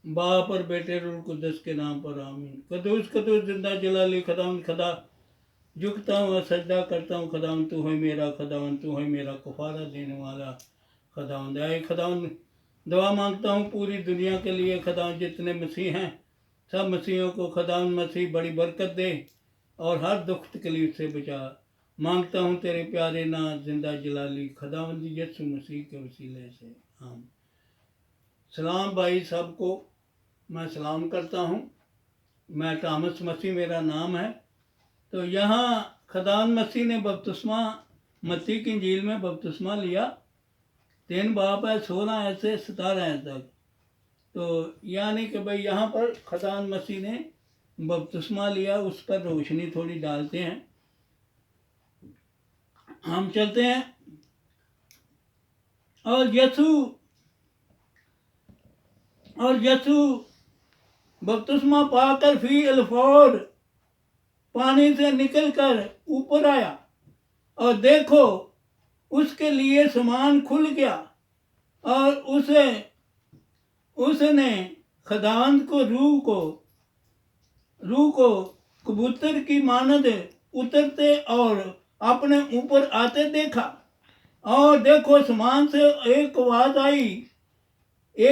बाप और बेटे रूल कुदस के नाम पर आमीन। कदूस कदूस जिंदा जलाली खुदावंद खुदा, झुकता हूँ सजदा करता हूँ खुदावंद, तू है मेरा खुदावंद, तू है मेरा कफारा देने वाला खुदावंद। आए खुदावंद, दुआ मांगता हूँ पूरी दुनिया के लिए खुदावंद, जितने मसीह हैं सब मसीहों को खुदावंद मसीह बड़ी बरकत दे और हर दुख तकलीफ से बचा। मांगता हूँ तेरे प्यारे ना जिंदा जलाली खुदावंद यीशु मसीह के वसीले से, आमीन। सलाम भाई सबको, मैं सलाम करता हूँ। मैं थॉमस मसीह मेरा नाम है। तो यहाँ खुदावंद मसीह ने बपतिस्मा, मत्ती की इंजील में बपतिस्मा लिया। 3 बाब है, 16 से 17 तक। तो यानी कि भाई यहाँ पर खुदावंद मसीह ने बपतिस्मा लिया, उस पर रोशनी थोड़ी डालते हैं। हम चलते हैं। और यीशु बपतिस्मा पाकर फी अल्फौर पानी से निकलकर ऊपर आया, और देखो उसके लिए समान खुल गया, और उसने खुदावंद को रूह को कबूतर की मानद उतरते और अपने ऊपर आते देखा। और देखो समान से एक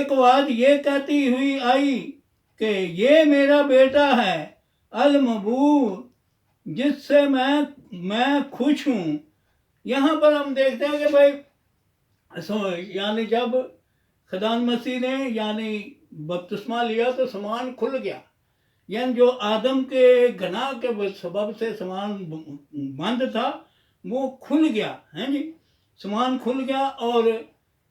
आवाज ये कहती हुई आई कि ये मेरा बेटा है अल महबूब, जिससे मैं खुश हूँ। यहाँ पर हम देखते हैं कि भाई यानी जब खुदावंद मसीह ने यानी बपतिस्मा लिया तो समान खुल गया, यानी जो आदम के गुनाह के सबब से समान बंद था वो खुल गया है जी, समान खुल गया। और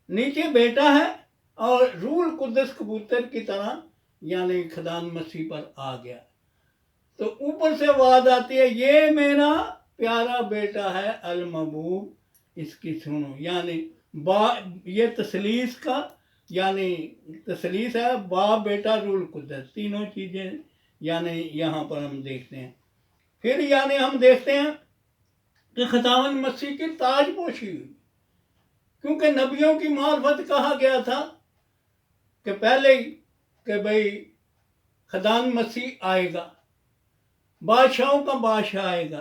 नीचे बेटा है और रूल कुदस कबूतर की तरह यानी खुदावंद मसीह पर आ गया। तो ऊपर से आवाज आती है, ये मेरा प्यारा बेटा है अल महबूब, इसकी सुनो। यानी ये तसलीस का यानी तसलीस है, बाप बेटा रूल कुदस, तीनों चीजें यानी यहाँ पर हम देखते हैं। फिर यानी हम देखते हैं कि खुदावंद मसीह की ताजपोशी हुई, क्योंकि नबियों की मार्फत कहा गया था कि पहले कि भाई खुदावंद मसीह आएगा, बादशाहों का बादशाह आएगा।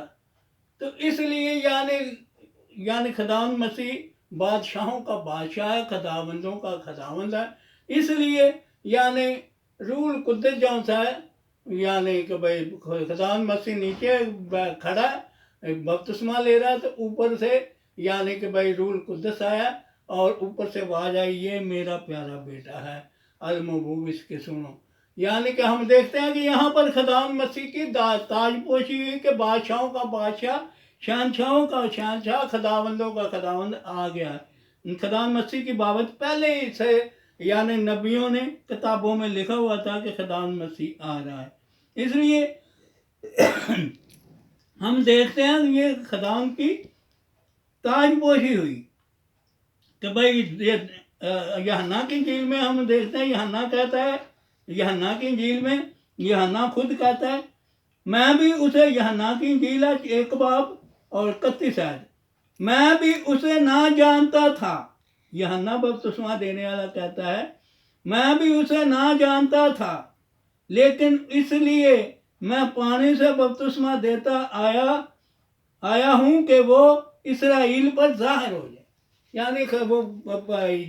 तो इसलिए यानी खुदावंद मसीह बादशाहों का बादशाह है, खुदावंदों का खुदावंद है। इसलिए यानी रूल कुदस जो सा है, यानी कि भाई खुदावंद मसीह नीचे खड़ा है, बपतिस्मा ले रहा है, तो ऊपर से यानी कि भाई रूल कुदस आया और ऊपर से आवाज आई, ये मेरा प्यारा बेटा है अल महबूब, इसके सुनो। यानी कि हम देखते हैं कि यहाँ पर खुदावंद मसीह की ताजपोशी हुई कि बादशाहों का बादशाह, शहंशाहों का शहंशाह, खुदावंदों का खुदावंद आ गया। खुदावंद मसीह की बाबत पहले ही से यानी नबियों ने किताबों में लिखा हुआ था कि खुदावंद मसीह आ रहा है। इसलिए हम देखते हैं ये खुदावंद की ताजपोशी हुई कि भाई यूहन्ना की इंजील में हम देखते हैं, यूहन्ना कहता है, यूहन्ना की इंजील में यूहन्ना खुद कहता है, मैं भी उसे, यूहन्ना की इंजील 1 बाब और 31 आयत, मैं भी उसे ना जानता था। यूहन्ना बपतिस्मा देने वाला कहता है, मैं भी उसे ना जानता था, लेकिन इसलिए मैं पानी से बपतिस्मा देता आया हूँ कि वो इसराइल पर जाहिर हो जाए। यानी वो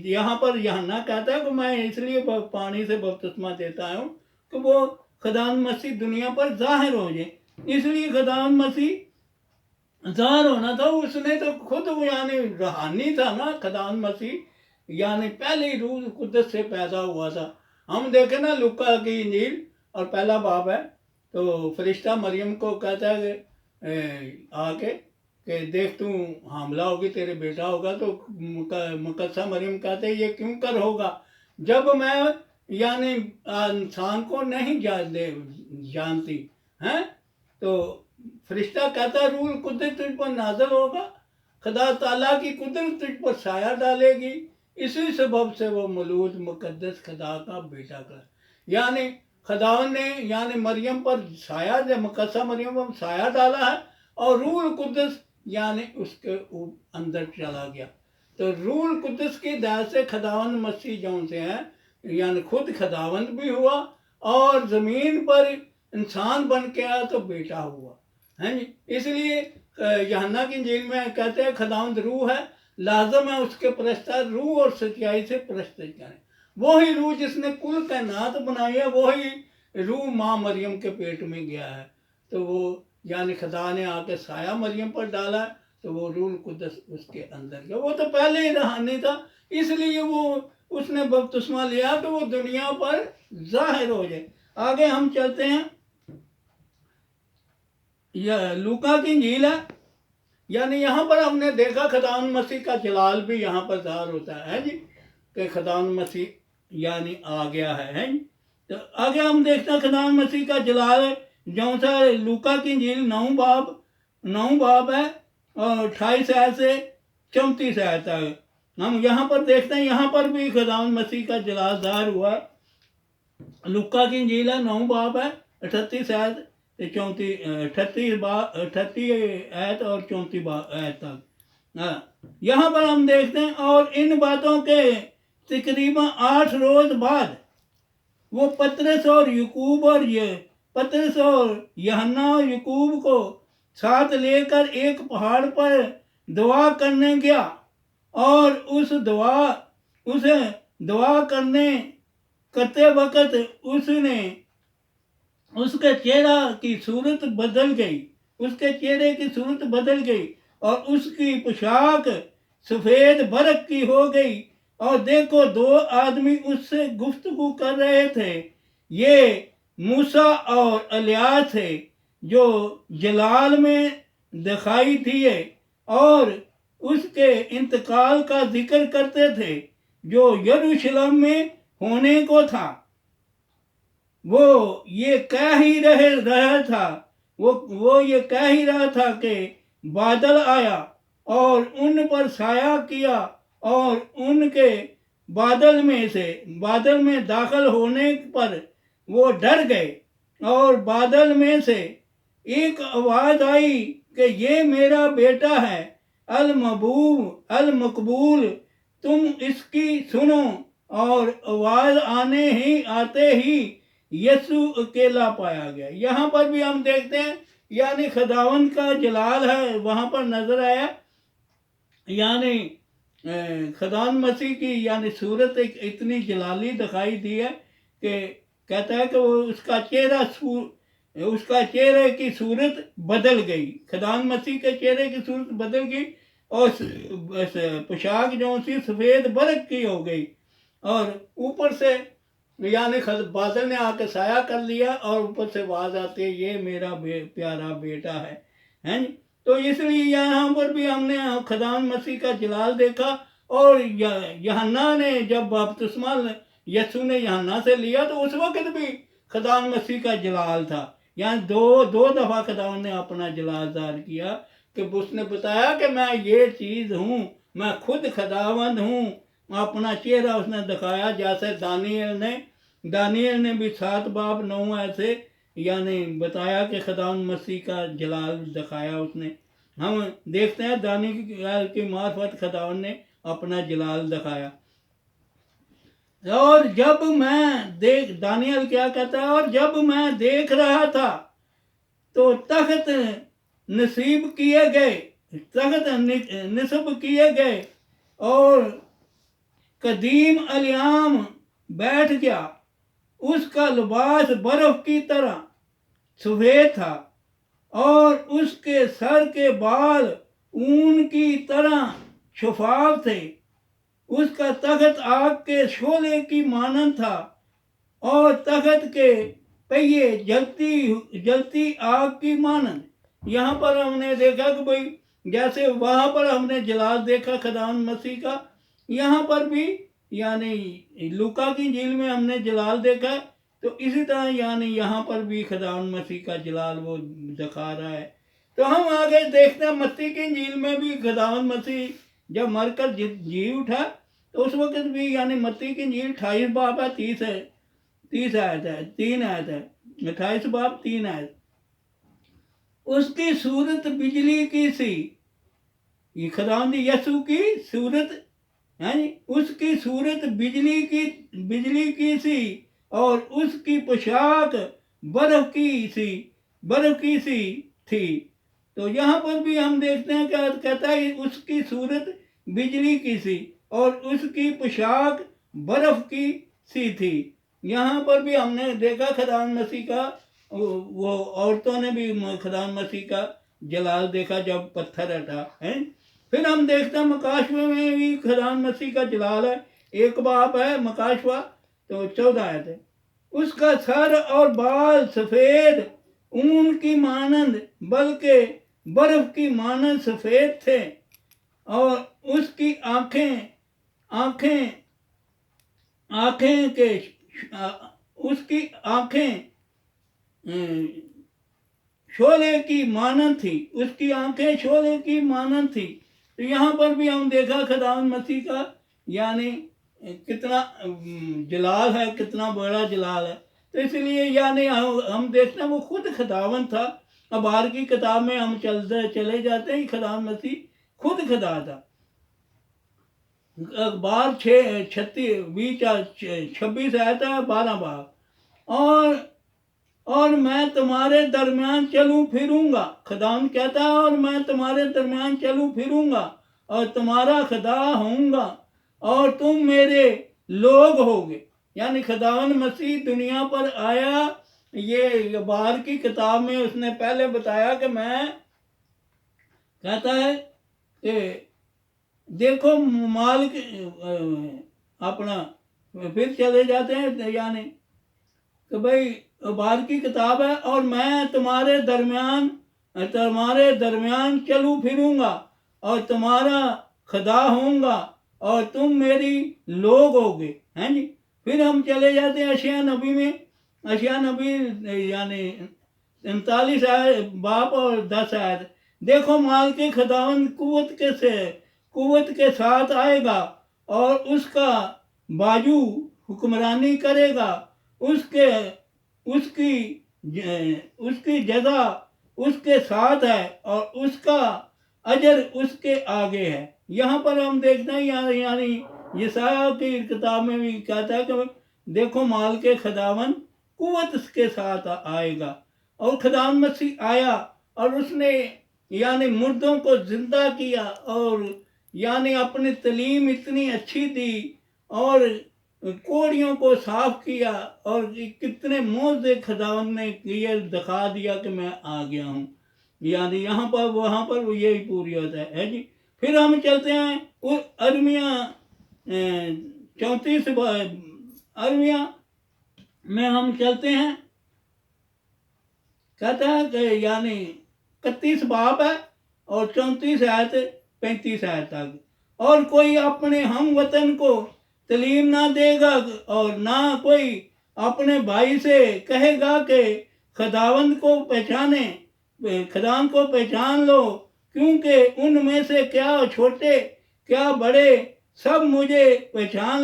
यहाँ पर यूहन्ना कहता है कि मैं इसलिए पानी से बपतिस्मा देता हूँ कि वो खुदावंद मसीह दुनिया पर जाहिर हो जाए। इसलिए खुदावंद मसीह जाहिर होना था, उसने तो खुद यानी रूहानी था ना खुदावंद मसीह, यानी पहले ही रूह कुदस से पैदा हुआ था। हम देखें ना लूका की इंजील और 1 बाब है, तो फरिश्ता मरियम को कहता है आके कि देख तू हामला होगी, तेरे बेटा होगा। तो मुकद्दसा मरियम कहते हैं, ये क्यों कर होगा जब मैं यानी इंसान को नहीं जानती हैं। तो फरिश्ता कहता है, रूल कुदरत तुझ पर नाज़िल होगा, खुदा ताला की कुदरत तुझ पर साया डालेगी, इसी सबब से वो मौलूद मुकद्दस खुदा का बेटा कर। यानी खुदावंद ने यानी मरियम पर साया, मुकद्दसा मरियम पर साया डाला है, और रूल कुदस यानी उसके अंदर चला गया। तो रूल कुदस की दायरे से खुदावंद मसीह जो से हैं यानी खुद खुदावंद भी हुआ और ज़मीन पर इंसान बन के आया तो बेटा हुआ है जी। इसलिए यूहन्ना की इंजील में कहते हैं खुदावंद रूह है, लाजम है उसके परस्तर रूह और सच्चाई से परस्तर करें। वही रूह जिसने कुल कायनात बनाई है, वही रूह माँ मरियम के पेट में गया है। तो वो यानी खुदा ने आके साया मरियम पर डाला, तो वो रूह कुदस उसके अंदर गया। वो तो पहले ही रूहानी था, इसलिए वो उसने बपतिस्मा लिया तो वो दुनिया पर जाहिर हो जाए। आगे हम चलते हैं, यह लूका की इंजील है। यानी यहाँ पर हमने देखा खुदावंद मसीह का जलाल भी यहाँ पर ज़ाहिर होता है जी, कि खुदावंद मसीह यानी आ गया है जी। तो आगे हम देखते हैं खुदावंद मसीह का जलाल जो सा लूका की इंजील 9 बाब है और 28 आयत से 34 आयत तक हम यहाँ पर देखते हैं। यहाँ पर भी खुदावंद मसीह का जलाल ज़ाहिर हुआ। लूका की इंजील है 9 बाब है 38 आयत 38 आयत और 34 आयत तक। यहाँ पर हम देखते हैं, और इन बातों के तकरीबन 8 रोज बाद वो पतरस और यूहन्ना और याकूब को साथ लेकर एक पहाड़ पर दुआ करने गया, और उस दुआ करते वक्त उसके चेहरे की सूरत बदल गई और उसकी पोशाक सफ़ेद बरक की हो गई। और देखो 2 आदमी उससे गुफ्तगू कर रहे थे। ये मूसा और इलियास थे जो जलाल में दिखाई दिए और उसके इंतकाल का जिक्र करते थे जो यरूशलेम में होने को था। वो ये कह ही रहा था कि बादल आया और उन पर साया किया, और उनके बादल में दाखिल होने पर वो डर गए। और बादल में से एक आवाज़ आई कि ये मेरा बेटा है अल मकबूल, तुम इसकी सुनो। और आवाज़ आते ही यीशु अकेला पाया गया। यहाँ पर भी हम देखते हैं यानी खुदावंद का जलाल है वहाँ पर नजर आया। यानी खुदावंद मसीह की यानी सूरत एक इतनी जलाली दिखाई दी है कि कहता है कि वो उसका चेहरे की सूरत बदल गई। खुदावंद मसीह के चेहरे की सूरत बदल गई और पोशाक जो सी सफ़ेद बरक की हो गई, और ऊपर से यानी बादल ने आके साया कर लिया और ऊपर से आवाज़ आती है ये मेरा प्यारा बेटा है हैं। तो इसलिए यहाँ पर भी हमने खुदावंद मसीह का जलाल देखा। और यूहन्ना ने जब बपतिस्मा यीशु ने यूहन्ना से लिया तो उस वक्त भी खुदावंद मसीह का जलाल था। यहाँ दो दफ़ा खुदावंद ने अपना जलाल ज़ाहिर किया कि उसने बताया कि मैं ये चीज़ हूँ, मैं खुद खुदावंद हूँ। अपना चेहरा उसने दिखाया, जैसे दानियल ने भी 7 बाब 9 ऐसे यानी बताया कि खुदावंद मसीह का जलाल दिखाया उसने। हम देखते हैं दानियल की मार्फत खुदावंद ने अपना जलाल दिखाया। और जब मैं दानियल क्या कहता है, और जब मैं देख रहा था तो तख्त नसीब किए गए और कदीम अलियाम बैठ गया। उसका लिबास बर्फ की तरह सफ़ेद था और उसके सर के बाल ऊन की तरह शफाफ थे। उसका तख्त आग के शोले की मानंद था और तख्त के पहिए जलती आग की मानंद। यहाँ पर हमने देखा कि भाई जैसे वहाँ पर हमने जलाल देखा खुदावंद मसीह का, यहाँ पर भी यानी लूका की इंजील में हमने जलाल देखा, तो इसी तरह यानी यहाँ पर भी खुदावंद मसीह का जलाल वो दिखा रहा है। तो हम आगे देखते हैं मत्ती की इंजील में भी खुदावंद मसीह जब मरकर जी उठा तो उस वक्त भी यानी मत्ती की इंजील 28 बाब है 30 आयत है 3 आयत है 28 बाब 3 आयत। उसकी सूरत बिजली की सी, ये खुदावंद यीशु की सूरत है जी। उसकी सूरत बिजली की सी और उसकी पोशाक बर्फ की सी थी। तो यहाँ पर भी हम देखते हैं क्या कहता है, उसकी सूरत बिजली की सी और उसकी पोशाक बर्फ की सी थी। यहाँ पर भी हमने देखा खुदावंद मसीह का, वो औरतों ने भी खुदावंद मसीह का जलाल देखा जब पत्थर हटा है। फिर हम देखते हैं मकाशवा में भी खुदावंद मसीह का जलाल है। एक बाप है मकाशवा तो 14 आयत है। उसका सर और बाल सफेद ऊन की मानंद बल्कि बर्फ की मानंद सफेद थे और उसकी आंखें आंखें आंखें के उसकी आंखें शोले की मानंद थी। उसकी आंखें शोले की मानंद थी। तो यहाँ पर भी हम देखा खुदावंद मसीह का यानी कितना जलाल है, कितना बड़ा जलाल है। तो इसलिए यानी हम देखते हैं वो खुद खुदावंद था। अब बाहर की किताब में हम चले जाते हैं, खुदावंद मसीह खुद खुदा था। अखबार 26 आयत है 12 बार। और मैं तुम्हारे दरमियान चलूं फिरूंगा, खुदावंद कहता है, और मैं तुम्हारे दरमियान चलूं फिरूंगा और तुम्हारा खुदा होऊंगा और तुम मेरे लोग होगे। यानी खुदावंद मसीह दुनिया पर आया। ये बाहर की किताब में उसने पहले बताया कि मैं कहता है कि देखो मालिक अपना, फिर चले जाते हैं यानी तो भाई बाहर की किताब है, और मैं तुम्हारे दरमियान चलूं फिरूंगा और तुम्हारा खुदा होऊंगा और तुम मेरी लोग होगे, हैं जी। फिर हम चले जाते हैं अशिया नबी में। अशिया नबी यानी 39 बाप और 10 आयत। देखो माल के खुदावंद कुव्वत के साथ आएगा और उसका बाजू हुक्मरानी करेगा। उसकी जजा उसके साथ है और उसका अजर उसके आगे है। यहाँ पर हम देखते हैं यानी यशायाह की किताब में भी कहता है कि देखो माल के खुदावंद कुव्वत के साथ आएगा। और खुदावंद मसीह आया और उसने यानी मुर्दों को जिंदा किया और यानी अपनी तालीम इतनी अच्छी दी और कोड़ियों को साफ किया और कितने मौजे खुदावंद ने किए, दिखा दिया कि मैं आ गया हूँ। यानी यहाँ पर वहाँ पर यही पूरी होता है जी। फिर हम चलते हैं अरमिया 34 अरमिया में हम चलते हैं। कहता है कि यानी 31 बाब है और 34 आयत 35 आयत तक। और कोई अपने हम वतन को तलीम ना देगा और ना कोई अपने भाई से कहेगा कि खुदावंद को पहचान लो, क्योंकि उनमें से क्या छोटे क्या बड़े सब मुझे पहचान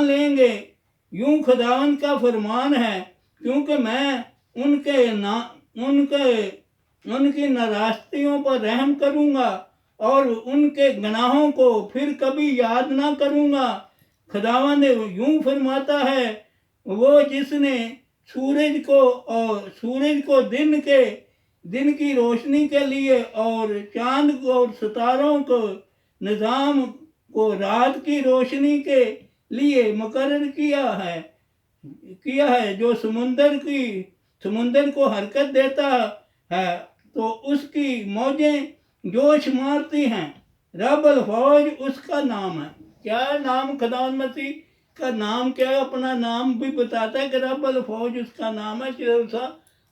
लेंगे। यूं खुदावंद का फरमान है, क्योंकि मैं उनकी नाराज़गियों पर रहम करूंगा और उनके गुनाहों को फिर कभी याद ना करूंगा। खुदावंद यूं फरमाता है, वो जिसने सूरज को दिन की रोशनी के लिए और चांद और सितारों को निज़ाम को रात की रोशनी के लिए मुकर्रर किया है, जो समुंदर को हरकत देता है तो उसकी मौजें जोश मारती हैं। रब अल फौज उसका नाम है। क्या नाम खुदावंद मसीह का नाम क्या है? अपना नाम भी बताता है कि रब अल फौज उसका नाम है।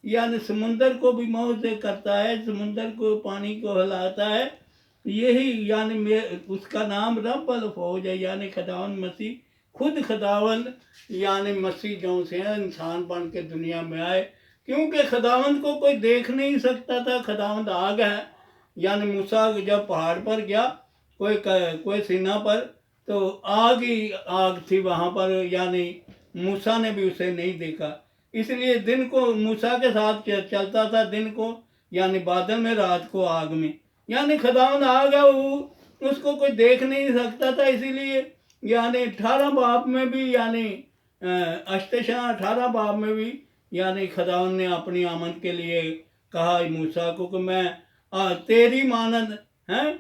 यानी समुंदर को भी मौजे करता है, समुंदर को पानी को हिलाता है। यही यानी उसका नाम रब अल फौज है। यानी खुदावंद मसीह खुद खुदावंद यानी मसीह जो से इंसान बन के दुनिया में आए, क्योंकि खुदावंद को कोई देख नहीं सकता था। खुदावंद आग है। यानी मूसा जब पहाड़ पर गया कोई सीना पर, तो आग ही आग थी वहाँ पर। यानी मूसा ने भी उसे नहीं देखा, इसलिए दिन को मूसा के साथ चलता था, दिन को यानी बादल में, रात को आग में। यानी खुदावंद आग है, वो उसको कोई देख नहीं सकता था, इसीलिए यानी 18 बाब में भी यानी अष्टशा 18 बाब में भी यानी खुदावंद ने अपनी आमद के लिए कहा मूसा को कि मैं तेरी मानद है,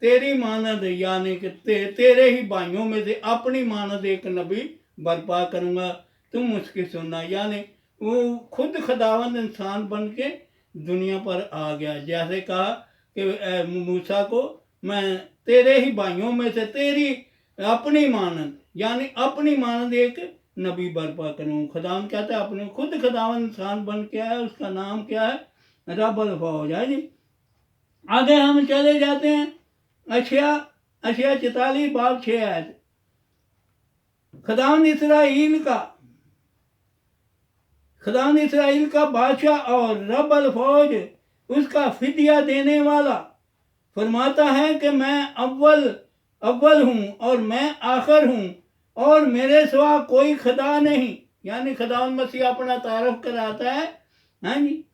तेरी मानद यानी कि तेरे ही भाइयों में से अपनी मानद एक नबी बर्पा करूँगा, तुम उसकी सुनना। यानी वो खुद खुदावंद इंसान बन के दुनिया पर आ गया। जैसे कहा कि मूसा को मैं तेरे ही भाइयों में से तेरी अपनी मानद यानी अपनी मानद एक नबी बर्पा करूँ। खुदावंद कहता है अपने खुद खुदावंद इंसान बन के आया, उसका नाम क्या है? रब फौज है जी। आगे हम चले जाते हैं अशिया 44 बाब 6 आयत। खुदावंद इसराइल का बादशाह और रब अल फौज उसका फिदिया देने वाला फरमाता है कि मैं अव्वल हूँ और मैं आखिर हूँ और मेरे सिवा कोई खुदा नहीं। यानी खुदावंद मसीह अपना तारफ कराता है। हाँ जी,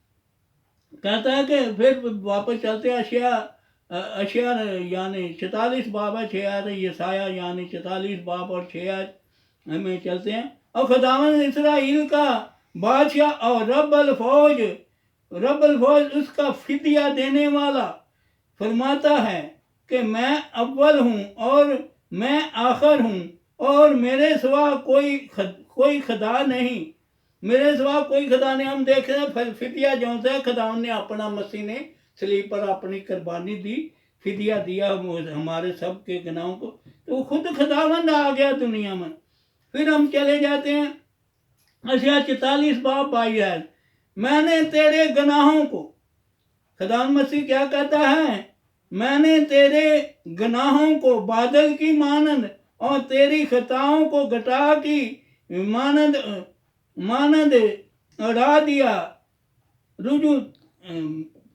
कहता है कि फिर वापस चलते हैं अशिया यानी 44 बाब है 6 आयत, यसाया यानी 44 बाब और 6 आयत में चलते हैं। और खुदावंद इसराइल का बादशाह और रब अल फौज उसका फिदिया देने वाला फरमाता है कि मैं अव्वल हूँ और मैं आखिर हूँ और मेरे सिवा कोई खुदा नहीं, मेरे सिवा कोई खुदा नहीं। हम देख रहे हैं फिदिया जो है खुदावंद ने अपना मसीह ने सलीब पर अपनी कुर्बानी दी, फिदिया दिया हमारे सब के गुनाहों को, तो खुद खुदावंद आ गया दुनिया में। फिर हम चले जाते हैं अशिया 44 बाब 22 आयत। मैंने तेरे गुनाहों को, खुदावंद मसीह क्या कहता है? मैंने तेरे गुनाहों को बादल की मानद और तेरी खताओं को घटा की मानद उड़ा दिया। रुजू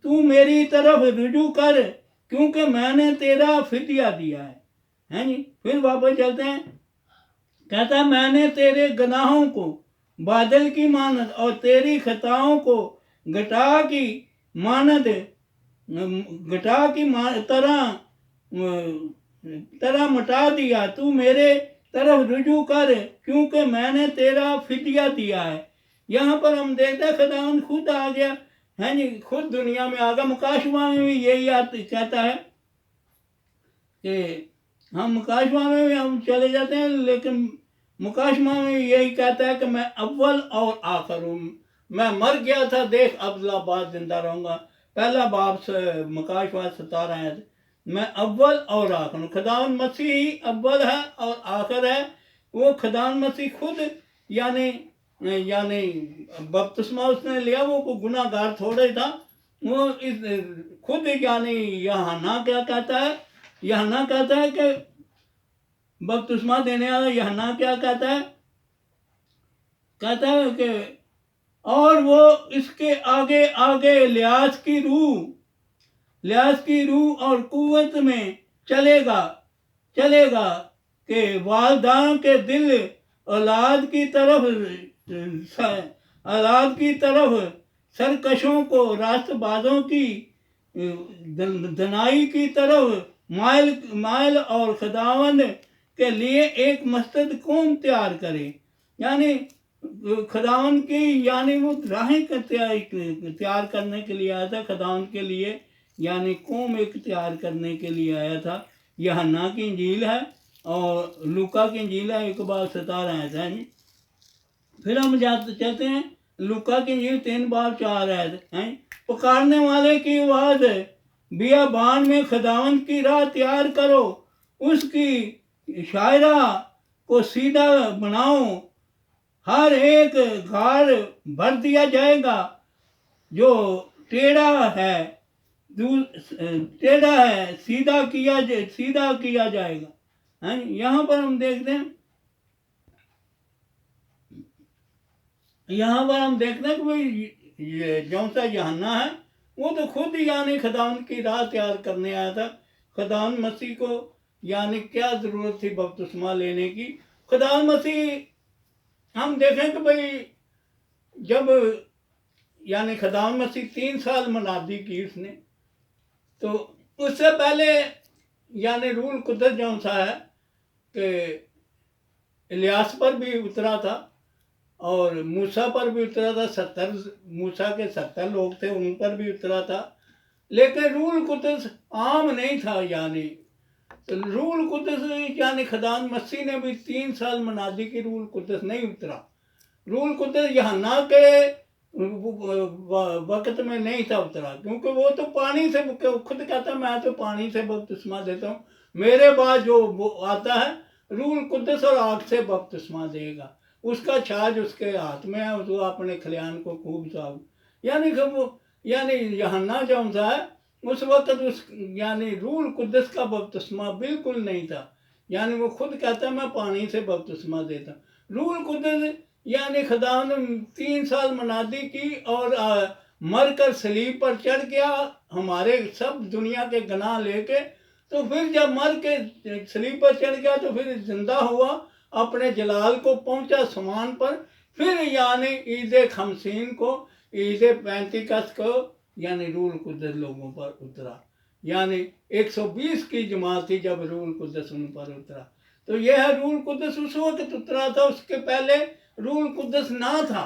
तू मेरी तरफ रुजू कर क्योंकि मैंने तेरा फिदिया दिया है जी। फिर वापस चलते हैं, कहता है मैंने तेरे गुनाहों को बादल की मानद और तेरी खताओं को घटा की तरह मिटा दिया। तू मेरे तरफ रुजू कर क्योंकि मैंने तेरा फिदिया दिया है। यहाँ पर हम देखते हैं खुदावंद खुद आ गया है जी, खुद दुनिया में आ गया। मुकाशवा में भी यही कहता है कि हम मुकाशवा में भी हम चले जाते हैं, लेकिन मुकाशमा में यही कहता है कि मैं अव्वल और आखिर हूँ। मैं मर गया था, देख अब्दुल्लाबाद जिंदा रहूँगा। पहला बाब से मुकाशवा 17 है, मैं अव्वल और आखिर हूँ। खुदावंद मसीह ही अव्वल है और आखिर है। वो खुदावंद मसीह खुद यानी बपतिस्मा उसने लिया, वो को गुनाहगार थोड़े था वो इस खुद यानी यूहन्ना क्या कहता है? यूहन्ना कहता है कि बपतिस्मा देने वाला यूहन्ना क्या कहता है? कहता है कि और वो इसके आगे आगे लिहाज की रूह और कुव्वत में चलेगा कि वालदान के दिल औलाद की तरफ सरकशों को रास्तबाजों की दनाई की तरफ माइल और खुदावंद के लिए एक मस्जिद कौम तैयार करे। यानी खुदावंद की यानी वो राहें तैयार करने के लिए आया था खुदावंद के लिए, यानी कौम एक तैयार करने के लिए आया था। यूहन्ना की इंजील है और लूका की इंजील है 1 बाब 17 आयत है जी। फिर हम चलते हैं लूका की इंजील 3 बाब 4 आयत है। पुकारने वाले की आवाज बियाबान में खुदावंद की राह तैयार करो, उसकी शायरा को सीधा बनाओ, हर एक गाड़ भर दिया जाएगा, जो टेढ़ा है सीधा किया जाएगा। हैं, यहाँ पर हम देखते हैं कि भाई ये जौन सा यूहन्ना है वो तो खुद यानी खुदावंद की राह तैयार करने आया था। खुदावंद मसीह को यानी क्या जरूरत थी बपतिस्मा लेने की? खुदावंद मसीह हम देखें कि भाई जब यानी खुदावंद मसीह 3 साल मनादी की उसने, तो उससे पहले यानी रूल कुदरत जो सा है कि इलियास पर भी उतरा था और मूसा पर भी उतरा था। 70 मूसा के 70 लोग थे, उन पर भी उतरा था। लेकिन रूल कुदस आम नहीं था। यानी तो रूल कुदस यानी खुदान मसीह ने भी 3 साल मना दी कि रूल कुदस नहीं उतरा। रूल कुदस यूहन्ना के वक्त में नहीं था उतरा, क्योंकि वो तो पानी से, खुद कहता मैं तो पानी से बपतिस्मा देता हूँ, मेरे बाद जो वो आता है रूल कुदस और आग से बपतिस्मा देगा, उसका छाज उसके हाथ में है, वो अपने खलियान को खूब साफ। यानी कि वो यानी यूहन्ना जो था उस वक्त उस यानी रूल कुदस का बपतिस्मा बिल्कुल नहीं था। यानी वो खुद कहता मैं पानी से बपतिस्मा देता। रूल कुदस यानी खुदा ने 3 साल मनादी की और मरकर सलीब पर चढ़ गया हमारे सब दुनिया के गुनाह लेके। तो फिर जब मर के सलीब पर चढ़ गया तो फिर जिंदा हुआ, अपने जलाल को पहुंचा समान पर। फिर यानी ईद खमसीन को, ईद पैंतीकस को यानी रूल कुदस लोगों पर उतरा। यानी 120 की जमात थी जब रूल कुदस उन पर उतरा। तो यह रूल कुदस उस वक्त उतरा था, उसके पहले रूल कुदस ना था।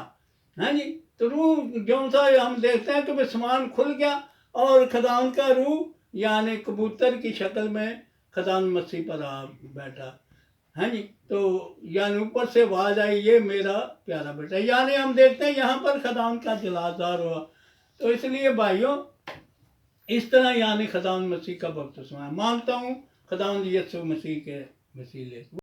है जी। तो रूह जो था हम देखते हैं कि आसमान खुल गया और खुदावंद का रूह यानी कबूतर की शक्ल में खुदावंद मसीह पर आ बैठा। है जी। तो यानी ऊपर से आवाज आई ये मेरा प्यारा बेटा। यानी हम देखते हैं यहाँ पर खुदावंद का जलालदार हुआ। तो इसलिए भाइयों इस तरह यानी खुदावंद मसीह का बपतिस्मा मांगता हूँ खुदावंद यीशु मसीह के वसीले।